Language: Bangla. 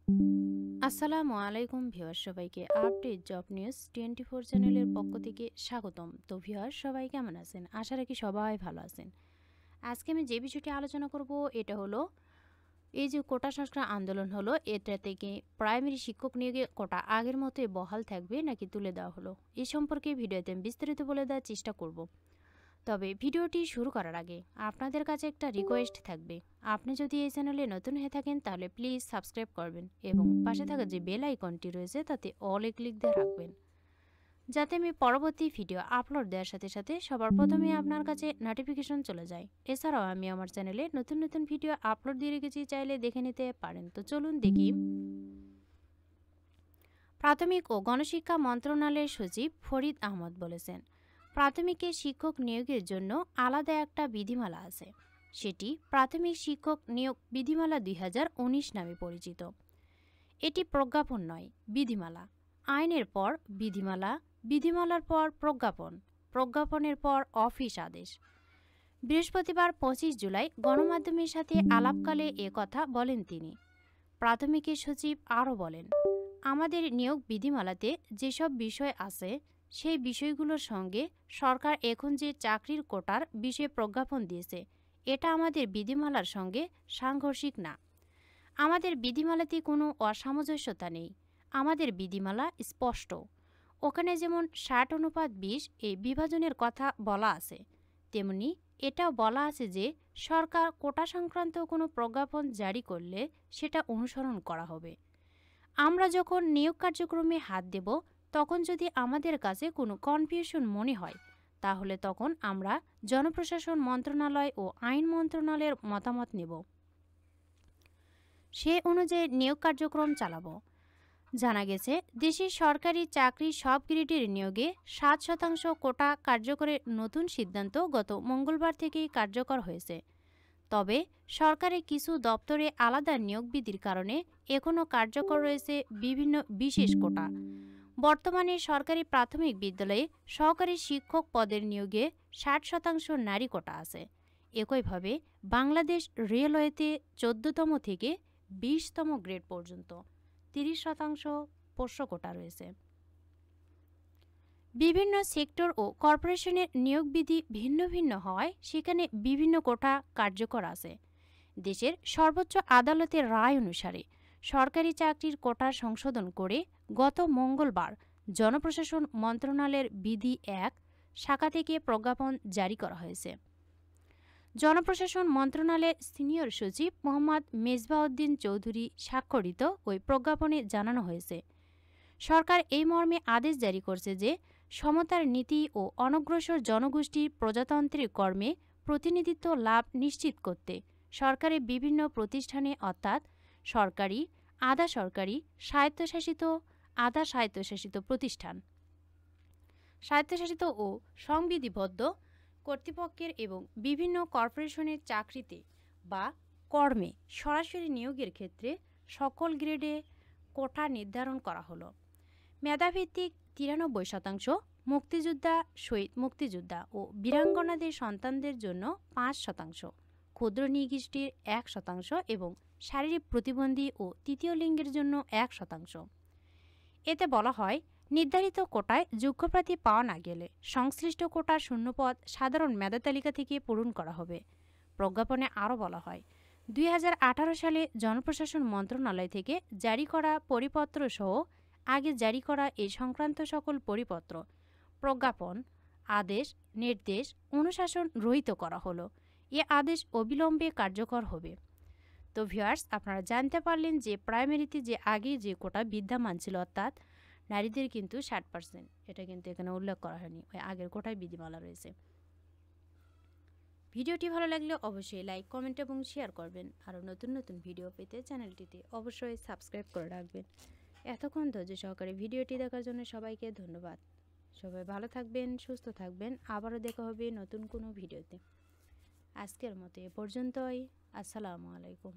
আসসালামু আলাইকুম ভিউয়ার, সবাইকে আপডেট জব নিউজ 24 চ্যানেলের পক্ষ থেকে স্বাগতম। তো ভিউয়ার, সবাই কেমন আছেন? আশা রাখি সবাই ভালো আছেন। আজকে আমি যে বিষয়টি আলোচনা করব এটা হলো এই যে কোটা সংস্কার আন্দোলন হলো, এটা থেকে প্রাইমারি শিক্ষক নিয়োগে কোটা আগের মতোই বহাল থাকবে নাকি তুলে দেওয়া হলো, এ সম্পর্কে ভিডিওতে আমি বিস্তারিত বলে দেওয়ার চেষ্টা করব। তবে ভিডিওটি শুরু করার আগে আপনাদের কাছে একটা রিকোয়েস্ট থাকবে। আপনি যদি এই চ্যানেলে নতুন হয়ে থাকেন তাহলে প্লিজ সাবস্ক্রাইব করবেন এবং পাশে থাকা যে বেল আইকনটি রয়েছে তাতে অলে ক্লিক দিয়ে রাখবেন, যাতে আমি পরবর্তী ভিডিও আপলোড দেওয়ার সাথে সাথে সবার প্রথমে আপনার কাছে নোটিফিকেশন চলে যায়। এছাড়াও আমি আমার চ্যানেলে নতুন নতুন ভিডিও আপলোড দিয়ে রেখেছি, চাইলে দেখে নিতে পারেন। তো চলুন দেখি। প্রাথমিক ও গণশিক্ষা মন্ত্রণালয়ের সচিব ফরিদ আহমদ বলেছেন, প্রাথমিকে শিক্ষক নিয়োগের জন্য আলাদা একটা বিধিমালা আছে। সেটি প্রাথমিক শিক্ষক নিয়োগ বিধিমালা 2019 নামে পরিচিত। এটি প্রজ্ঞাপন নয়, বিধিমালা। আইনের পর বিধিমালা, বিধিমালার পর প্রজ্ঞাপন, প্রজ্ঞাপনের পর অফিস আদেশ। বৃহস্পতিবার 25 জুলাই গণমাধ্যমের সাথে আলাপকালে এ কথা বলেন তিনি। প্রাথমিকের সচিব আরও বলেন, আমাদের নিয়োগ বিধিমালাতে যেসব বিষয় আছে সেই বিষয়গুলোর সঙ্গে সরকার এখন যে চাকরির কোটার বিষয়ে প্রজ্ঞাপন দিয়েছে, এটা আমাদের বিধিমালার সঙ্গে সাংঘর্ষিক না। আমাদের বিধিমালাতে কোনো অসামঞ্জস্যতা নেই। আমাদের বিধিমালা স্পষ্ট। ওখানে যেমন 60:20 এই বিভাজনের কথা বলা আছে, তেমনি এটাও বলা আছে যে সরকার কোটা সংক্রান্ত কোনো প্রজ্ঞাপন জারি করলে সেটা অনুসরণ করা হবে। আমরা যখন নিয়োগ কার্যক্রমে হাত দেব, তখন যদি আমাদের কাছে কোনো কনফিউশন মনে হয়, তাহলে তখন আমরা জনপ্রশাসন মন্ত্রণালয় ও আইন মন্ত্রণালয়ের মতামত নেব। সে অনুযায়ী নিয়োগ কার্যক্রম চালাব। জানা গেছে, দেশের সরকারি চাকরি সব গ্রেডের নিয়োগে 7% কোটা কার্যকরের নতুন সিদ্ধান্ত গত মঙ্গলবার থেকেই কার্যকর হয়েছে। তবে সরকারের কিছু দপ্তরে আলাদা নিয়োগ বিধির কারণে এখনও কার্যকর রয়েছে বিভিন্ন বিশেষ কোটা। বর্তমানে সরকারি প্রাথমিক বিদ্যালয়ে সহকারী শিক্ষক পদের নিয়োগে 60% নারী কোটা আছে। একইভাবে বাংলাদেশ রেলওয়েতে 14তম থেকে 20তম গ্রেড পর্যন্ত 30% পোষ্য কোটা রয়েছে। বিভিন্ন সেক্টর ও কর্পোরেশনের নিয়োগ বিধি ভিন্ন ভিন্ন হওয়ায় সেখানে বিভিন্ন কোটা কার্যকর আছে। দেশের সর্বোচ্চ আদালতের রায় অনুসারে সরকারি চাকরির কোটা সংশোধন করে গত মঙ্গলবার জনপ্রশাসন মন্ত্রণালয়ের বিধি 1 শাখা থেকে প্রজ্ঞাপন জারি করা হয়েছে। জনপ্রশাসন মন্ত্রণালয়ের সিনিয়র সচিব মোহাম্মদ মেজবাউদ্দিন চৌধুরী স্বাক্ষরিত ওই প্রজ্ঞাপনে জানানো হয়েছে, সরকার এই মর্মে আদেশ জারি করছে যে সমতার নীতি ও অনগ্রসর জনগোষ্ঠীর প্রজাতন্ত্রের কর্মে প্রতিনিধিত্ব লাভ নিশ্চিত করতে সরকারের বিভিন্ন প্রতিষ্ঠানে, অর্থাৎ সরকারি, আধা সরকারি, স্বায়ত্তশাসিত, আধা স্বায়ত্তশাসিত প্রতিষ্ঠান, স্বায়ত্তশাসিত ও সংবিধিবদ্ধ কর্তৃপক্ষের এবং বিভিন্ন কর্পোরেশনের চাকরিতে বা কর্মে সরাসরি নিয়োগের ক্ষেত্রে সকল গ্রেডে কোটা নির্ধারণ করা হলো। মেধাভিত্তিক 93%, মুক্তিযোদ্ধা, শহীদ মুক্তিযোদ্ধা ও বীরাঙ্গনাদের সন্তানদের জন্য 5%, ক্ষুদ্র নৃগোষ্ঠীর 1% এবং শারীরিক প্রতিবন্ধী ও তৃতীয় লিঙ্গের জন্য 1%। এতে বলা হয়, নির্ধারিত কোটায় যোগ্য প্রার্থী পাওয়া না গেলে সংশ্লিষ্ট কোটার শূন্যপদ সাধারণ মেধা তালিকা থেকে পূরণ করা হবে। প্রজ্ঞাপনে আরও বলা হয়, 2018 সালে জনপ্রশাসন মন্ত্রণালয় থেকে জারি করা পরিপত্র সহ আগে জারি করা এই সংক্রান্ত সকল পরিপত্র, প্রজ্ঞাপন, আদেশ, নির্দেশ, অনুশাসন রহিত করা হলো। এ আদেশ অবিলম্বে কার্যকর হবে। তো ভিউয়ার্স, আপনারা জানতে পারলেন যে প্রাইমারিতে যে আগে যে কোটা বিদ্যমান ছিল, অর্থাৎ নারীদের কিন্তু 60%, এটা কিন্তু এখানে উল্লেখ করা হয়নি, ওই আগের কোটায় বিধিমালা রয়েছে। ভিডিওটি ভালো লাগলে অবশ্যই লাইক, কমেন্ট এবং শেয়ার করবেন। আরও নতুন নতুন ভিডিও পেতে চ্যানেলটিতে অবশ্যই সাবস্ক্রাইব করে রাখবেন। এতক্ষণ ধৈর্য সহকারে ভিডিওটি দেখার জন্য সবাইকে ধন্যবাদ। সবাই ভালো থাকবেন, সুস্থ থাকবেন। আবারও দেখা হবে নতুন কোনো ভিডিওতে। আজকের মতো এ পর্যন্তই। আসসালামু আলাইকুম।